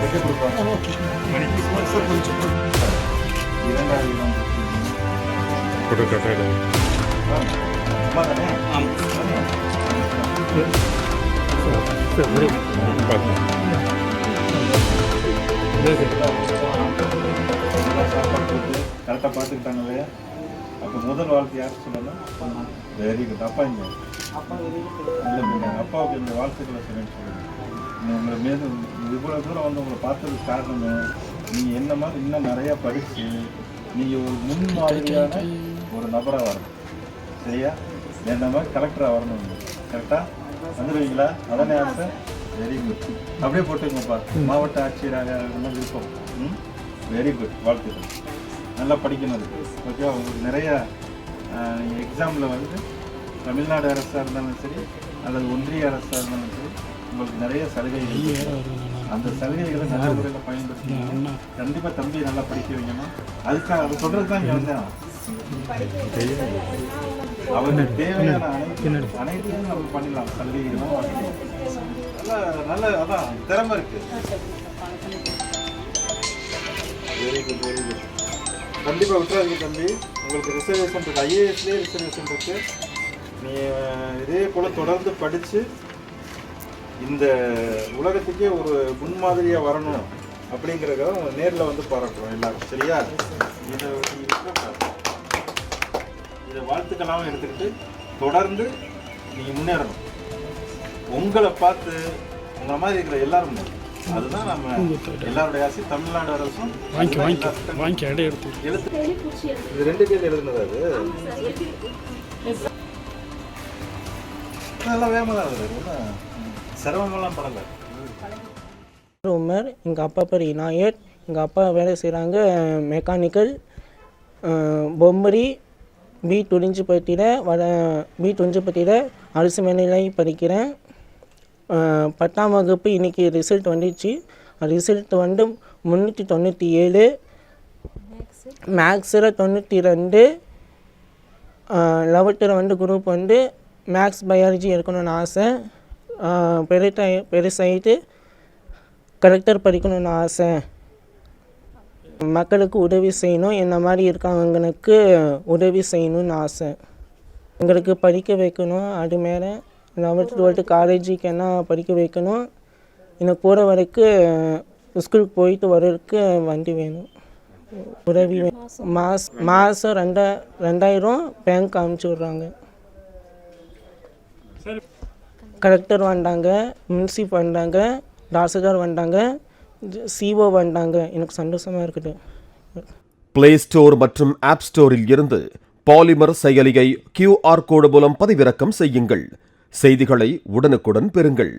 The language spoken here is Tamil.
கட்டி கொடுப்பாங்க. கொஞ்சம் 2000 அம்மா தானே? கரெக்டாக பார்த்துக்கிட்டாங்க இல்லையா? அப்போ முதல் வாழ்க்கை யார் சொல்லணும்? Very good. அப்பா இங்கே இல்லை, அப்பாவுக்கு இந்த வாழ்த்துக்களை சொல்லுன்னு சொல்லுங்கள். உங்களை மீது இவ்வளோ தூரம் வந்து உங்களை பார்த்ததுக்கு காரணமே நீங்கள் என்ன மாதிரி இன்னும் நிறையா படித்து நீங்கள் ஒரு முன்மாதிரியான ஒரு நபராக வரணும். சரியா? என்ன மாதிரி கலெக்டராக வரணும். கரெக்டாக வந்துடுவீங்களா? அதானே ஆசை? Very good. அப்படியே போட்டுங்கப்பா. மாவட்ட ஆட்சியராக விருப்பம். Very good. வாழ்த்துக்கள். நல்லா படிக்கணும். அது ஓகே. உங்களுக்கு நிறையா நீங்கள் எக்ஸாமில் வந்து தமிழ்நாடு அரசாக இருந்தாலும் சரி அல்லது ஒன்றிய அரசாக இருந்தாலும் சரி உங்களுக்கு நிறைய சலுகைகள், அந்த சலுகைகளை நல்ல முறையில் பயன்படுத்தி கண்டிப்பாக தம்பி நல்லா படிக்க வைக்கணும். அதுக்காக அதை சொல்கிறது தான் இங்கே வந்தேன். அவருக்கு தேவையான அனைத்தையும் நம்ம பண்ணிடலாம். சலுகைகளும் நல்ல அதான் திறமை இருக்கு. Very good, very good. கண்டிப்பாக விட்டுறாதீங்க தம்பி. உங்களுக்கு ரிசர்வேஷன் இருக்குது, ஐஏஎஸ்லேயே ரிசர்வேஷன் இருக்குது. நீ இதே போல் தொடர்ந்து படித்து இந்த உலகத்துக்கே ஒரு முன்மாதிரியாக வரணும் அப்படிங்கிறத நேரில் வந்து பாராட்டுறோம் எல்லாரும். சரியா? இதை வாழ்த்துக்களாகவும் எடுத்துக்கிட்டு தொடர்ந்து நீங்கள் முன்னேறணும். உங்களை பார்த்து உங்களை மாதிரி இருக்கிற எல்லாரும், அதுதான் நம்ம எல்லாருடைய ஆசை. தமிழ்நாடு அரசும் எழுத்து இது 2 பேர் எழுதுனது. அது நல்லா வேகமாக தான் வருது, சிரமமெல்லாம் படலை. உமர், எங்கள் அப்பா பேர் இனாயத். எங்கள் அப்பா வேலை செய்கிறாங்க மெக்கானிக்கல் பொம்மரி பி துரிஞ்சிப்பட்டியில் அரசு மேல்நிலை படிக்கிறேன். 10ஆம் வகுப்பு இன்றைக்கி ரிசல்ட் வந்துச்சு. ரிசல்ட் வந்து 397, மேக்ஸில் 92, 11ல் வந்து குரூப் வந்து மேக்ஸ் பயாலஜி எடுக்கணும்னு ஆசை. பெருசாகிட்டு கலெக்டர் படிக்கணும்னு ஆசை. மக்களுக்கு உதவி செய்யணும், என்ன மாதிரி இருக்காங்களுக்கு உதவி செய்யணும்னு ஆசை. எங்களுக்கு படிக்க வைக்கணும். அது மேலே 11th 12th காலேஜுக்கு என்ன படிக்க வைக்கணும். எனக்கு போகிற வரைக்கும் ஸ்கூலுக்கு போயிட்டு வர்றதுக்கு வண்டி வேணும், உதவி வேணும். மாதம் 2000 பேங்க் அனுப்பிச்சி விட்றாங்க. கலெக்டர் வந்தாங்க, முன்சிப் வந்தாங்க, தாசில்தார் வந்தாங்க, சிஓ வந்தாங்க. எனக்கு சந்தோஷமாக இருக்குது. பிளே ஸ்டோர் மற்றும் ஆப் ஸ்டோரில் இருந்து பாலிமர் செயலியை QR கோடு மூலம் பதிவிறக்கம் செய்யுங்கள். செய்திகளை உடனுக்குடன் பெறுங்கள்.